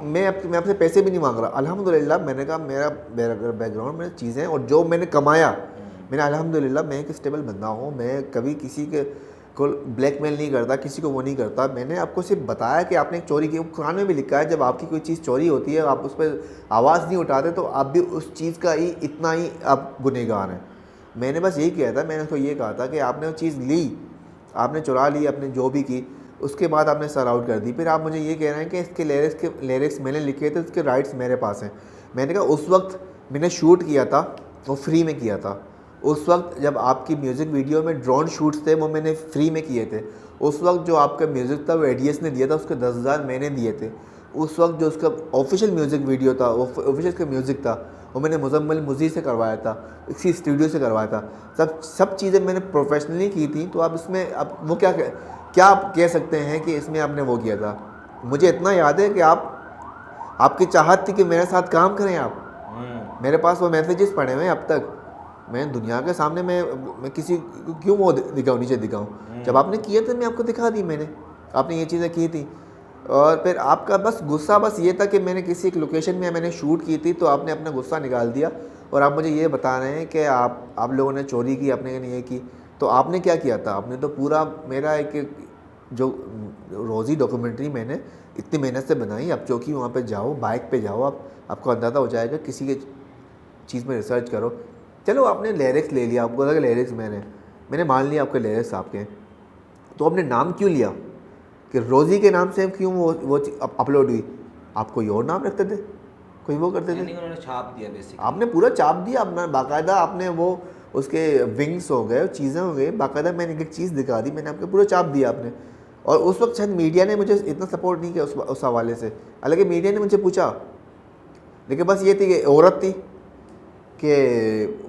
मैं आपसे पैसे भी नहीं मांग रहा। अल्हम्दुलिल्लाह, मैंने कहा मेरा बैकग्राउंड में चीज़ें और जो मैंने कमाया, मैंने अल्हम्दुलिल्लाह मैं एक स्टेबल बंदा हूँ, मैं कभी किसी के को ब्लैकमेल नहीं करता, किसी को वो नहीं करता। मैंने आपको सिर्फ बताया कि आपने एक चोरी की, कुरान में भी लिखा है जब आपकी कोई चीज़ चोरी होती है, आप उस पर आवाज़ नहीं उठाते तो आप भी उस चीज़ का ही इतना ही आप गुनहगार हैं। मैंने बस यही किया था, मैंने उसको ये कहा था कि आपने वो चीज़ ली, आपने चुरा ली, आपने जो भी की, उसके बाद आपने सर आउट कर दी। फिर आप मुझे ये कह रहे हैं कि इसके लिरिक्स मैंने लिखे थे, उसके राइट्स मेरे पास हैं। मैंने कहा उस वक्त मैंने शूट किया था, वो फ्री में किया था। उस वक्त जब आपकी म्यूज़िक वीडियो में ड्रोन शूट्स थे, वो मैंने फ्री में किए थे। उस वक्त जो आपका म्यूज़िक था वो एडीएस ने दिया था, उसके 10,000 मैंने दिए थे। उस वक्त जो उसका ऑफिशियल म्यूज़िक वीडियो था, वो ऑफिशियल का म्यूज़िक था, वो मैंने मुजम्मिल मुज़ी से करवाया था, इसी स्टूडियो से करवाया था। सब चीज़ें मैंने प्रोफेशनली की थी। तो आप इसमें अब वो क्या आप कह सकते हैं कि इसमें आपने वो किया था? मुझे इतना याद है कि आप आपकी चाहत थी कि मेरे साथ काम करें आप। मेरे पास वो मैसेजेस पड़े हुए हैं अब तक। मैं दुनिया के सामने मैं किसी को क्यों वो दिखाऊँ, नीचे दिखाऊँ। जब आपने किए थे मैं आपको दिखा दी, मैंने आपने ये चीज़ें की थी। और फिर आपका बस गुस्सा बस ये था कि मैंने किसी एक लोकेशन में मैंने शूट की थी, तो आपने अपना गुस्सा निकाल दिया और आप मुझे ये बता रहे हैं कि आप लोगों ने चोरी की, आपने नहीं ये की। तो आपने क्या किया था, आपने तो पूरा मेरा एक जो रोज़ी डॉक्यूमेंट्री मैंने इतनी मेहनत से बनाई, आप चौकी वहाँ पे जाओ, बाइक पे जाओ, आपको अंदाज़ा हो जाएगा, किसी के चीज़ में रिसर्च करो। चलो आपने लिरिक्स ले लिया, आपको लगा लिरिक्स मैंने मान लिया आपके लिरिक्स आपके, तो आपने नाम क्यों लिया कि रोज़ी के नाम से क्यों वो अपलोड हुई? आप कोई और नाम रखते थे, कोई वो करते थे? उन्होंने छाप दिया बेसिकली। आपने पूरा छाप दिया, अपना बाकायदा आपने वो उसके विंग्स हो गए, चीज़ें हो गई, बाकायदा मैंने एक चीज़ दिखा दी, मैंने आपको पूरा छाप दिया आपने। और उस वक्त शायद मीडिया ने मुझे इतना सपोर्ट नहीं किया उस हवाले से। हालांकि मीडिया ने मुझे पूछा, लेकिन बस ये थी कि औरत थी कि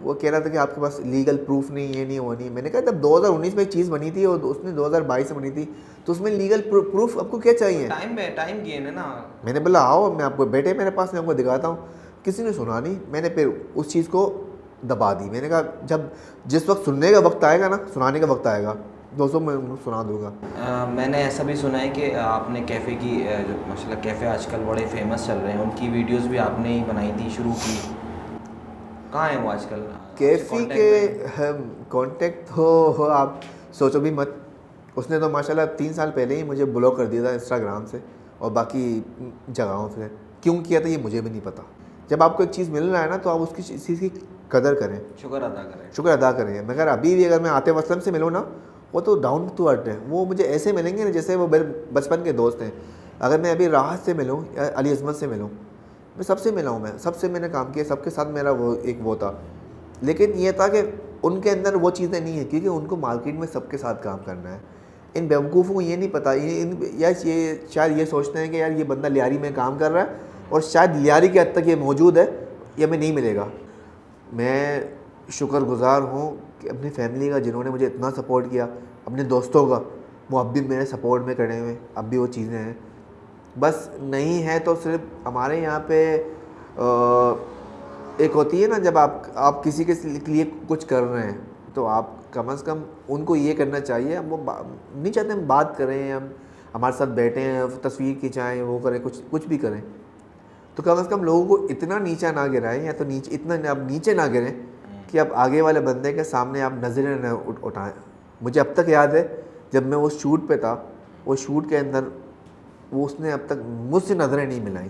वो कह रहा था कि आपके पास लीगल प्रूफ नहीं, ये नहीं, वो नहीं। मैंने कहा जब 2019 में एक चीज़ बनी थी और उसने 2022 में बनी थी, तो उसमें लीगल प्रूफ आपको क्या चाहिए? टाइम गेन है ना। मैंने बोला आओ, मैं आपको बैठे मेरे पास, मैं आपको दिखाता हूँ। किसी ने सुना नहीं, मैंने फिर उस चीज़ को दबा दी। मैंने कहा जिस वक्त सुनने का वक्त आएगा ना, सुनाने का वक्त आएगा, दोस्तों मैं सुना दूंगा। मैंने ऐसा भी सुना है कि आपने कैफ़े की जो माशाल्लाह कैफ़े आजकल बड़े फेमस चल रहे हैं, उनकी वीडियोस भी आपने ही बनाई थी, शुरू की। कहाँ है वो आजकल? कैफ़ी के कांटेक्ट हो आप सोचो भी मत। उसने तो माशाल्लाह 3 साल पहले ही मुझे ब्लॉक कर दिया था इंस्टाग्राम से और बाकी जगहों से। क्यों किया था ये मुझे भी नहीं पता। जब आपको एक चीज़ मिल रहा है ना, तो आप उसकी चीज़ की कदर करें, शुक्र अदा करें। मगर अभी भी अगर मैं आतिफ असलम से मिलूँ ना, वो तो डाउन टू अर्थ है, वो मुझे ऐसे मिलेंगे ना जैसे वो मेरे बचपन के दोस्त हैं। अगर मैं अभी राहत से मिलूँ या अली अज़मत से मिलूँ, मैं सबसे मिला हूँ, मैं सबसे मैंने काम किया, सबके साथ मेरा वो था। लेकिन ये था कि उनके अंदर वो चीज़ें नहीं है, क्योंकि उनको मार्केट में सबके साथ काम करना है। इन बेवकूफ़ों को ये नहीं पता, ये शायद ये सोचते हैं कि यार ये बंदा लियारी में काम कर रहा है और शायद लियारी के हद तक ये मौजूद है, ये हमें नहीं मिलेगा। मैं शुक्रगुज़ार हूँ कि अपनी फैमिली का, जिन्होंने मुझे इतना सपोर्ट किया, अपने दोस्तों का, वो अब भी मेरे सपोर्ट में खड़े हुए, अब भी वो चीज़ें हैं। बस नहीं है तो सिर्फ हमारे यहाँ पे एक होती है ना, जब आप किसी के लिए कुछ कर रहे हैं, तो आप कम से कम उनको ये करना चाहिए। हम वो नहीं चाहते हम बात करें, हम हमारे साथ बैठे हैं, तस्वीर खिंचाएँ, वो करें, कुछ भी करें, तो कम से कम लोगों को इतना नीचा ना गिराएं, या तो इतना आप नीचे ना गिरें कि आप आगे वाले बंदे के सामने आप नज़रें न उठाएं। मुझे अब तक याद है जब मैं वो शूट पे था, वो शूट के अंदर वो उसने अब तक मुझसे नज़रें नहीं मिलाई।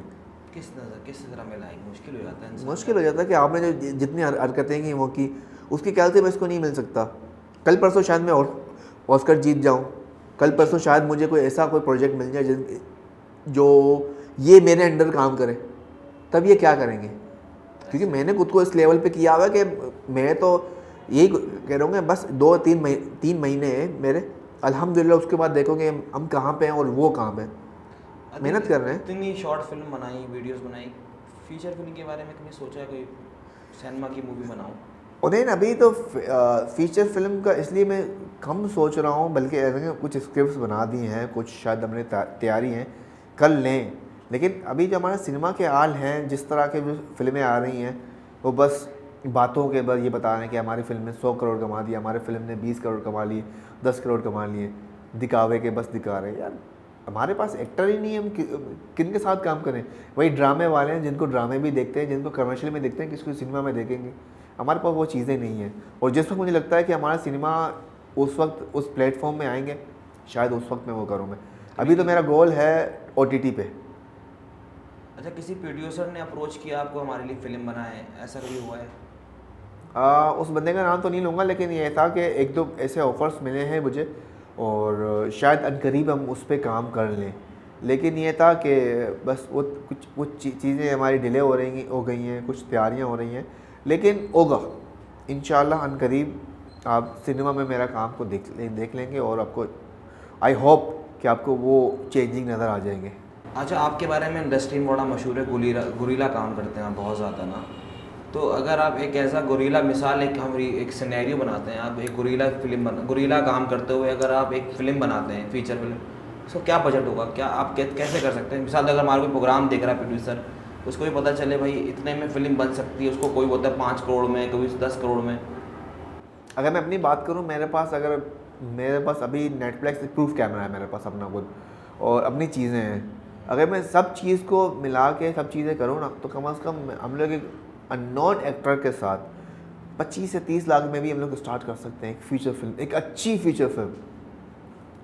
किस तरह मिलाई? मुश्किल हो जाता है, मुश्किल हो जाता है कि आपने जो जितनी हरकतें की वो की, उसके ख्याल से मैं इसको नहीं मिल सकता। कल परसों शायद मैं ऑस्कर जीत जाऊँ, कल परसों शायद मुझे कोई ऐसा कोई प्रोजेक्ट मिल जाए जो ये मेरे अंडर काम करे, तब ये क्या करेंगे? क्योंकि मैंने खुद को इस लेवल पे किया हुआ कि मैं तो यही कह रहा हूँ, बस 2-3 महीने हैं मेरे, अल्हम्दुलिल्लाह। उसके बाद देखोगे हम कहाँ पे हैं और वो कहाँ पे, मेहनत कर रहे हैं। इतनी शॉर्ट फिल्म बनाई, वीडियोस बनाई, फीचर फिल्म के बारे में कभी सोचा है कोई सिनेमा की मूवी बनाऊँ? और नहीं, अभी तो फीचर फिल्म का इसलिए मैं कम सोच रहा हूँ, बल्कि कुछ स्क्रिप्ट्स बना दी हैं, कुछ शायद हमने तैयारी हैं, कर लें। लेकिन अभी जो हमारा सिनेमा के हाल हैं, जिस तरह के फिल्में आ रही हैं, वो बस बातों के बस ये बता रहे हैं कि हमारी फिल्म ने 100 करोड़ कमा दिया, हमारी फिल्म ने 20 करोड़ कमा लिए, 10 करोड़ कमा लिए, दिखावे के बस दिखा रहे हैं। यार हमारे पास एक्टर ही नहीं है, हम किन के साथ काम करें? वही ड्रामे वाले हैं जिनको ड्रामे भी देखते हैं, जिनको कमर्शियल में देखते हैं, किसको सिनेमा में देखेंगे? हमारे पास वो चीज़ें नहीं हैं। और जिस वक्त मुझे लगता है कि हमारा सिनेमा उस वक्त उस प्लेटफॉर्म में आएंगे, शायद उस वक्त मैं वो करूँ। मैं अभी तो मेरा गोल है OTT पे। अच्छा, किसी प्रोड्यूसर ने अप्रोच किया आपको हमारे लिए फ़िल्म बनाए, ऐसा कभी हुआ है? उस बंदे का नाम तो नहीं लूँगा, लेकिन ये था कि 1-2 ऐसे ऑफ़र्स मिले हैं मुझे, और शायद अनकरीब हम उस पर काम कर लें। लेकिन ये था कि बस वो कुछ चीज़ें हमारी डिले हो गई हैं, कुछ तैयारियां हो रही हैं, लेकिन होगा इंशाल्लाह अनकरीब। आप सिनेमा में मेरा काम को देख लेंगे, और आपको आई होप कि आपको वो चेंजिंग नज़र आ जाएंगे। अच्छा, आपके बारे में इंडस्ट्री में बड़ा मशहूर है, गुरीला काम करते हैं आप बहुत ज़्यादा ना। तो अगर आप एक ऐसा गुरीला मिसाल, एक सिनेरियो बनाते हैं, आप एक गुरीला काम करते हुए अगर आप एक फ़िल्म बनाते हैं, फीचर फिल्म, सो क्या बजट होगा, क्या आप कैसे कर सकते हैं? मिसाल अगर हमारा कोई प्रोग्राम देख रहा है प्रोड्यूसर, उसको भी पता चले भाई इतने में फिल्म बन सकती है, उसको कोई बोलता है 5 करोड़ में, कोई 10 करोड़ में। अगर मैं अपनी बात करूँ, मेरे पास अभी नेटफ्लिक्स प्रूफ कैमरा है मेरे पास अपना खुद, और अपनी चीज़ें हैं। अगर मैं सब चीज़ को मिला के सब चीज़ें करूँ ना, तो कम से कम हम लोग एक अननोन एक्टर के साथ 25 से 30 लाख में भी हम लोग स्टार्ट कर सकते हैं एक फीचर फिल्म, एक अच्छी फीचर फिल्म।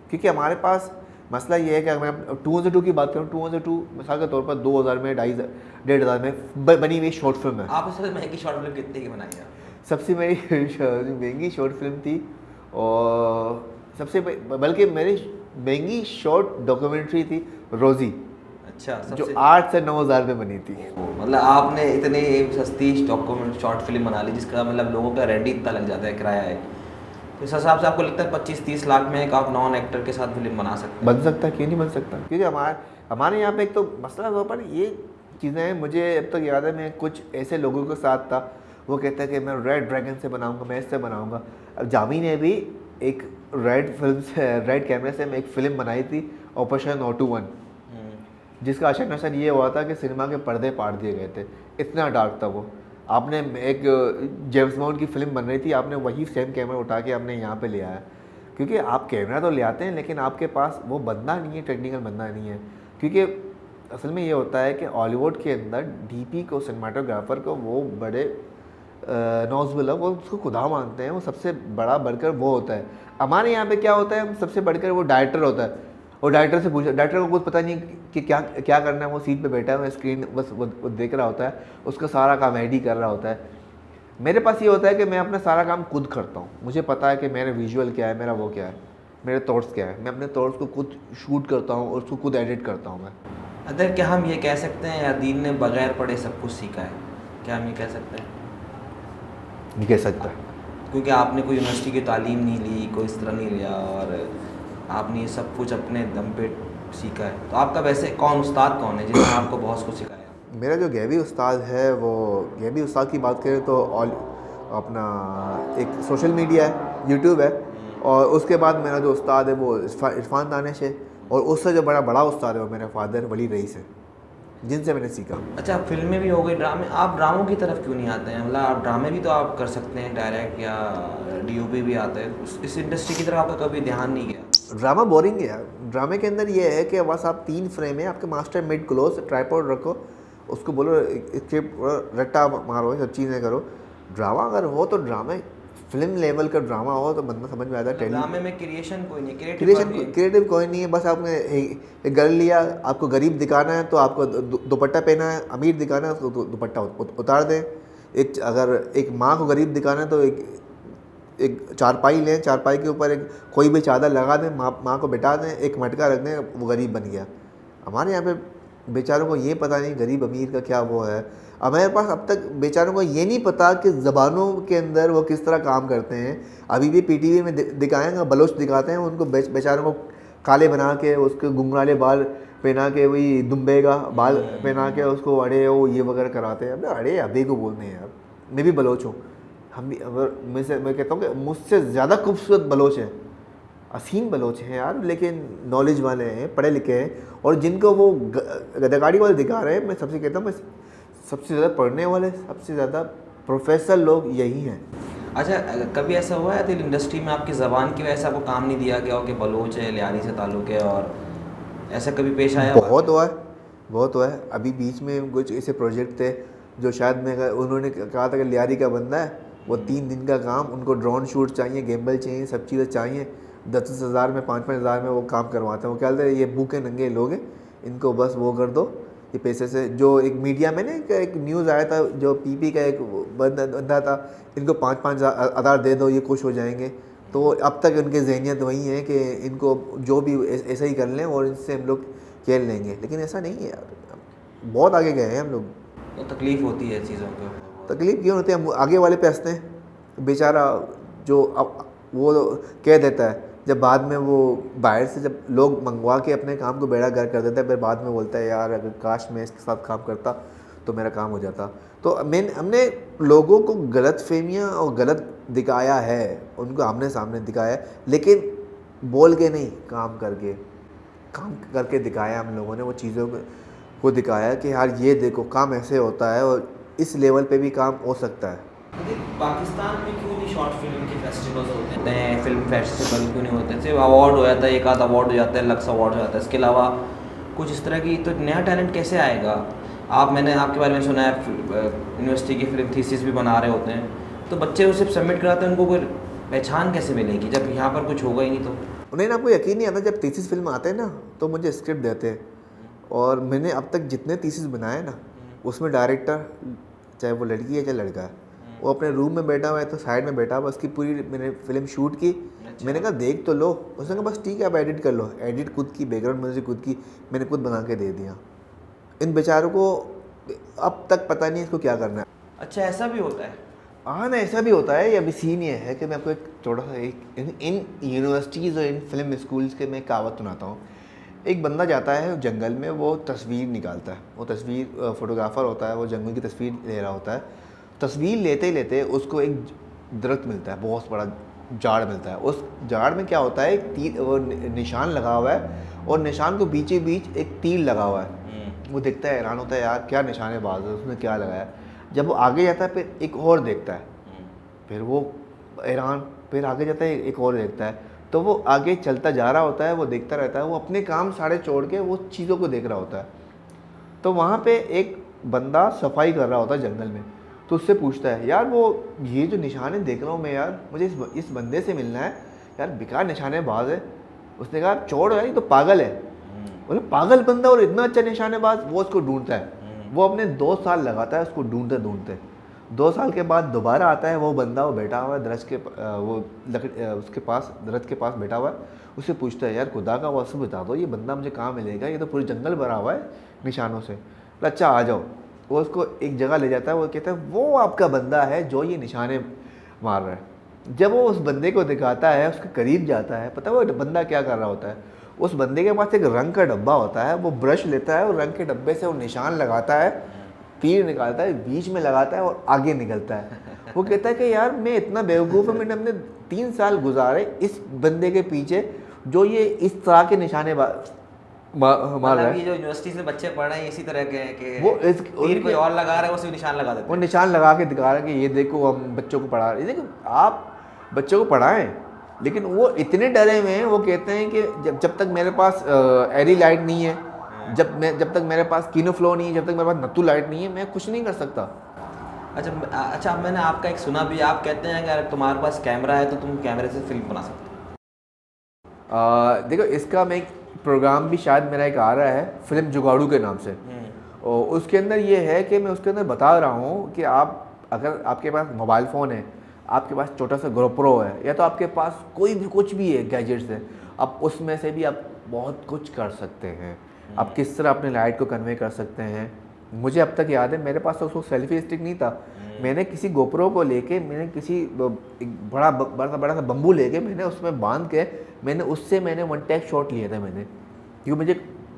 क्योंकि हमारे पास मसला ये है कि अगर मैं 2002 की बात करूँ, 2002 मिसाल के तौर पर 2000 में 1,500 में बनी हुई शॉर्ट फिल्म है। आप सबसे महंगी शॉर्ट फिल्म कितने की बनाई है? सबसे मेरी महंगी शॉर्ट फिल्म थी, और बल्कि मेरी महंगी शॉर्ट डॉक्यूमेंट्री थी रोज़ी, अच्छा, जो सबसे 8 से 9 हज़ार में बनी थी। मतलब आपने इतनी सस्ती डॉक्यूमेंट शॉर्ट फिल्म बना ली जिसका मतलब लोगों का रेंट ही इतना लग जाता है, किराया है। तो इस हिसाब से आपको लगता है 25-30 लाख में एक आप नॉन एक्टर के साथ फिल्म बना सकते हैं? बन सकता है, क्यों नहीं बन सकता? क्योंकि हमारे यहाँ पे एक तो मसला तौर पर ये चीज़ें हैं। मुझे अब तक याद है, मैं कुछ ऐसे लोगों के साथ था, वो कहता है कि मैं रेड ड्रैगन से बनाऊंगा, मैं इससे बनाऊंगा। अब जामी ने भी एक रेड कैमरे से एक फ़िल्म बनाई थी, ऑपरेशन O21, जिसका अशर ये हुआ था कि सिनेमा के पर्दे पाड़ दिए गए थे, इतना डार्क था वो। आपने एक जेम्स बॉन्ड की फ़िल्म बन रही थी, आपने वही सेम कैमरा उठा के आपने यहाँ पे ले आया। क्योंकि आप कैमरा तो ले आते हैं, लेकिन आपके पास वो बंदा नहीं है, टेक्निकल बंदा नहीं है। क्योंकि असल में ये होता है कि हॉलीवुड के अंदर डीपी को, सिनेमाटोग्राफर को, वो बड़े नौजवान, वो उसको खुदा मानते हैं, वो सबसे बड़ा बढ़कर वो होता है। हमारे यहाँ पे क्या होता है, सबसे बढ़कर वो डायरेक्टर होता है, और डायरेक्टर से पूछा, डायरेक्टर को कुछ पता नहीं कि क्या क्या करना है। वो सीट पे बैठा है, स्क्रीन बस वो देख रहा होता है, उसका सारा काम एडी कर रहा होता है। मेरे पास ये होता है कि मैं अपना सारा काम खुद करता हूँ। मुझे पता है कि मेरा विजुअल क्या है, मेरा वो क्या है, मेरे थॉट्स क्या है। मैं अपने थॉट्स को खुद शूट करता हूँ और उसको खुद एडिट करता हूँ मैं। अदर क्या हम ये कह सकते हैं यादीन ने बगैर पढ़े सब कुछ सीखा है? क्या हम ये कह सकते हैं? नहीं कह सकता। क्योंकि आपने कोई यूनिवर्सिटी की तालीम नहीं ली, कोई इस तरह नहीं लिया, और आपने ये सब कुछ अपने दम पे सीखा है। तो आपका वैसे उस्ताद कौन है जिसने आपको बहुत कुछ सिखाया? मेरा जो गैबी उस्ताद है, वो गैबी उस्ताद की बात करें तो अपना एक सोशल मीडिया है, यूट्यूब है, और उसके बाद मेरा जो उस्ताद है वो इरफान दानिश है, और उससे जो बड़ा उस्ताद है वो मेरे फादर वली रईस है, जिनसे मैंने सीखा। अच्छा, फिल्में भी हो गई, ड्रामे, आप ड्रामों की तरफ क्यों नहीं आते हैं? मतलब आप ड्रामे भी तो आप कर सकते हैं डायरेक्ट, या डीओपी भी आता है, इस इंडस्ट्री की तरफ आपका कभी ध्यान नहीं गया? ड्रामा बोरिंग है यार। ड्रामे के अंदर ये है कि बस आप 3 फ्रेम है, आपके मास्टर मिड क्लोज, ट्राइपॉड रखो, उसको बोलो स्क्रिप्ट रट्टा मारो, सब चीज़ें करो। ड्रामा अगर हो तो ड्रामे फिल्म लेवल का ड्रामा हो तो बंदा समझ में आता है। ड्रामे में क्रिएशन कोई नहीं, क्रिएटिव कोई नहीं है। बस आपने एक घर लिया, आपको गरीब दिखाना है तो आपको दुपट्टा पहना है, अमीर दिखाना है उसको दुपट्टा उतार दें। अगर एक माँ को गरीब दिखाना है तो एक चारपाई लें, चारपाई के ऊपर एक कोई भी चादर लगा दें, माँ को बिठा दें, एक मटका रख दें, वो गरीब बन गया। हमारे यहाँ पे बेचारों को ये पता नहीं गरीब अमीर का क्या वो है। हमारे पास अब तक बेचारों को ये नहीं पता कि ज़बानों के अंदर वो किस तरह काम करते हैं। अभी भी पीटीवी में दिखाएंगे, बलोच दिखाते हैं उनको, बेचारों को काले बना के, उसके घुंघराले बाल पहना के, वही दुम्बे का बाल पहना के उसको अड़े वो ये वगैरह कराते हैं। अब अड़े अभी को बोलते हैं यार, मैं भी बलोच हूँ, हम भी, अगर मैं कहता हूँ कि मुझसे ज़्यादा खूबसूरत बलोच हैं, असीम बलोच हैं यार, लेकिन नॉलेज वाले हैं, पढ़े लिखे हैं, और जिनको वो गदागाड़ी वाले दिखा रहे हैं, मैं सबसे कहता हूँ, मैं सबसे ज़्यादा पढ़ने वाले, सबसे ज़्यादा प्रोफेसर लोग यही हैं। अच्छा, कभी ऐसा हुआ है दिल इंडस्ट्री में आपकी ज़बान की वजह से आपको काम नहीं दिया गया हो कि बलोच है, लियारी से ताल्लुक़ है, और ऐसा कभी पेश आया? बहुत हुआ है। अभी बीच में कुछ ऐसे प्रोजेक्ट थे जो शायद उन्होंने कहा था कि लियारी का बंदा है, वो 3 दिन का काम, उनको ड्रोन शूट चाहिए, गेम्बल चाहिए, सब चीज़ें चाहिए, 10-10 हज़ार में, 5-5 हज़ार में वो काम करवाते हैं। वो क्या कहते हैं, ये भूखे नंगे लोग हैं, इनको बस वो कर दो ये पैसे से। जो एक मीडिया में ना एक न्यूज़ आया था, जो पीपी का एक बंदा था, इनको 5-5 हज़ार दे दो, ये खुश हो जाएंगे। तो अब तक उनकी जहनियत वही है कि इनको जो भी ऐसा ही कर लें और इनसे हम लोग खेल लेंगे, लेकिन ऐसा नहीं है यार, बहुत आगे गए हैं हम लोग। तो तकलीफ़ होती है चीज़ों को? तकलीफ़ क्यों होती है, आगे वाले पे हंसते हैं बेचारा, जो अब वो कह देता है, जब बाद में वो बाहर से जब लोग मंगवा के अपने काम को बेड़ा गर्क कर देता है, फिर बाद में बोलता है यार अगर काश मैं इसके साथ काम करता तो मेरा काम हो जाता। तो हमने लोगों को गलत फहमियाँ और गलत दिखाया है, उनको आमने सामने दिखाया है, लेकिन बोल के नहीं, काम करके। काम करके दिखाया हम लोगों ने, वो चीज़ों को दिखाया कि यार ये देखो काम ऐसे होता है और इस लेवल पे भी काम हो सकता है। पाकिस्तान में क्यों नहीं शॉर्ट फिल्म के फेस्टिवल्स होते हैं, फिल्म फेस्टिवल क्यों नहीं होते? सिर्फ अवार्ड हो जाता है, एक आध अवार्ड हो जाता है, लक्स अवार्ड हो जाता है, इसके अलावा कुछ इस तरह की तो नया टैलेंट कैसे आएगा? मैंने आपके बारे में सुना है यूनिवर्सिटी की फिल्म थीसिस भी बना रहे होते हैं, तो बच्चे उसे सबमिट कराते हैं, उनको कोई पहचान कैसे मिलेगी जब यहाँ पर कुछ होगा ही नहीं? तो उन्हें ना आपको यकीन नहीं आता, जब थीसिस फिल्म आते हैं ना तो मुझे स्क्रिप्ट देते हैं, और मैंने अब तक जितने थीसिस बनाए ना उसमें डायरेक्टर, चाहे वो लड़की है चाहे लड़का है, वो अपने रूम में बैठा हुआ है तो साइड में बैठा हुआ, उसकी पूरी मैंने फिल्म शूट की। मैंने कहा देख तो लो, उसने कहा बस ठीक है आप एडिट कर लो, एडिट खुद की, बैकग्राउंड म्यूजिक खुद की, मैंने खुद बना के दे दिया। इन बेचारों को अब तक पता नहीं इसको क्या करना है। अच्छा, ऐसा भी होता है? हाँ ना, ऐसा भी होता है। ये अभी सीन ये है कि मैं आपको एक छोटा सा एक इन यूनिवर्सिटीज़ और इन फिल्म स्कूल्स के मैं कहावत सुनाता हूँ। एक बंदा जाता है जंगल में, वो तस्वीर निकालता है, वो तस्वीर फोटोग्राफर होता है, वो जंगल की तस्वीर ले रहा होता है। तस्वीर लेते लेते उसको एक दरख्त मिलता है, बहुत बड़ा झाड़ मिलता है। उस झाड़ में क्या होता है, एक तीर, वो निशान लगा हुआ है, और निशान को बीचे बीच एक तीर लगा हुआ है। वो देखता है, हैरान होता है यार क्या निशानेबाज है, उसने क्या लगाया। जब वो आगे जाता है फिर एक और देखता है, फिर वो हैरान, फिर आगे जाता है एक और देखता है, तो वो आगे चलता जा रहा होता है, वो देखता रहता है, वो अपने काम सारे छोड़ के वो चीज़ों को देख रहा होता है। तो वहाँ पे एक बंदा सफाई कर रहा होता है जंगल में, तो उससे पूछता है यार वो ये जो निशाने देख रहा हूँ मैं यार, मुझे इस बंदे से मिलना है यार, बेकार निशानेबाज है। उसने कहा छोड़ यार, ये तो पागल है। बोले पागल बंदा और इतना अच्छा निशानेबाज। वो उसको ढूंढता है, वो अपने 2 साल लगाता है उसको ढूंढते ढूंढते। 2 साल के बाद दोबारा आता है वो बंदा, वो बैठा हुआ है दरख्त के वो उसके पास, दरख्त के पास बैठा हुआ है। उससे पूछता है यार खुदा का वास्ता बता दो, ये बंदा मुझे कहाँ मिलेगा, ये तो पूरे जंगल भरा हुआ है निशानों से। अच्छा आ जाओ। वो उसको एक जगह ले जाता है, वो कहता है वो आपका बंदा है जो ये निशाने मार रहा है। जब वो उस बंदे को दिखाता है, उसके करीब जाता है, पता है वो बंदा क्या कर रहा होता है? उस बंदे के पास एक रंग का डब्बा होता है, वो ब्रश लेता है और रंग के डब्बे से वो निशान लगाता है, तीर निकालता है, बीच में लगाता है और आगे निकलता है। वो कहता है कि यार मैं इतना बेवकूफ़ हूँ, मैंने अपने 3 साल गुजारे इस बंदे के पीछे जो ये इस तरह के निशाने मार रहा है। जो यूनिवर्सिटी से बच्चे पढ़ रहे हैं इसी तरह के हैं कि वो तीर कोई और लगा रहा है, वो सिर्फ निशान लगा देते हैं। वो निशान लगा के दिखा रहा है कि ये देखो हम बच्चों को पढ़ा रहे हैं। देखो आप बच्चों को पढ़ाएं, लेकिन वो इतने डरे हुए हैं, वो कहते हैं कि जब तक मेरे पास एरी लाइट नहीं है, जब तक मेरे पास कीनो फ्लो नहीं है, जब तक मेरे पास नत्तू लाइट नहीं है, मैं कुछ नहीं कर सकता। अच्छा, मैंने आपका एक सुना भी, आप कहते हैं कि अगर तुम्हारे पास कैमरा है तो तुम कैमरे से फिल्म बना सकते हो। देखो इसका मैं एक प्रोग्राम भी शायद मेरा एक आ रहा है, फिल्म जुगाड़ू के नाम से, और उसके अंदर ये है कि मैं उसके अंदर बता रहा हूँ कि आप अगर आपके पास मोबाइल फ़ोन है, आपके पास छोटा सा GoPro है, या तो आपके पास कोई भी कुछ भी है गैजेट्स है, आप उसमें से भी आप बहुत कुछ कर सकते हैं। आप किस तरह अपने लाइट को कन्वे कर सकते हैं। मुझे अब तक याद है, मेरे पास तो उसको सेल्फी स्टिक नहीं था, मैंने किसी GoPro को लेके, मैंने किसी एक बड़ा सा बम्बू लेके, मैंने उसमें बांध के, मैंने 1 टेक शॉट लिए थे मैंने, क्योंकि मुझे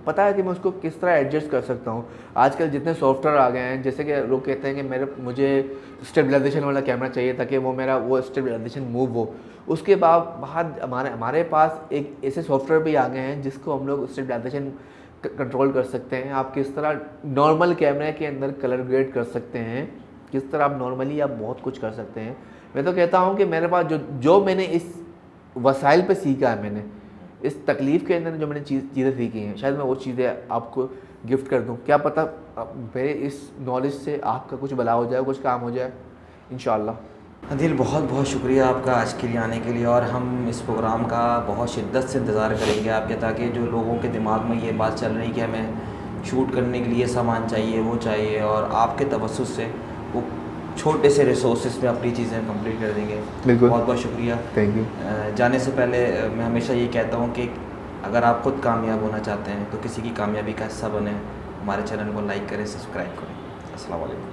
पता है कि मैं उसको किस तरह एडजस्ट कर सकता हूँ। आजकल जितने सॉफ्टवेयर आ गए हैं, जैसे कि लोग कहते हैं कि मुझे स्टेबलाइजेशन वाला कैमरा चाहिए ताकि वो स्टेबलाइजेशन मूव हो। उसके बाद हमारे पास एक ऐसे सॉफ्टवेयर भी आ गए हैं जिसको हम लोग स्टेबलाइजेशन कंट्रोल कर सकते हैं। आप किस तरह नॉर्मल कैमरे के अंदर कलर ग्रेड कर सकते हैं, किस तरह आप नॉर्मली आप बहुत कुछ कर सकते हैं। मैं तो कहता हूँ कि मेरे पास जो मैंने इस वसाइल पे सीखा है, मैंने इस तकलीफ़ के अंदर जो मैंने चीज़ें सीखी हैं, शायद मैं वो चीज़ें आपको गिफ्ट कर दूँ। क्या पता मेरे इस नॉलेज से आपका कुछ भला हो जाए, कुछ काम हो जाए इंशाअल्लाह। अदील, बहुत बहुत शुक्रिया आपका आज के लिए आने के लिए, और हम इस प्रोग्राम का बहुत शिद्दत से इंतज़ार करेंगे आपके, ताकि जो लोगों के दिमाग में ये बात चल रही कि हमें शूट करने के लिए सामान चाहिए, वो चाहिए, और आपके तवस्सुस से वो छोटे से रिसोर्सेज में अपनी चीज़ें कंप्लीट कर देंगे। बिल्कुल, बहुत बहुत शुक्रिया। Thank you. जाने से पहले मैं हमेशा ये कहता हूँ कि अगर आप खुद कामयाब होना चाहते हैं तो किसी की कामयाबी का हिस्सा बने। हमारे चैनल को लाइक करें, सब्सक्राइब करें। अस्सलाम वालेकुम।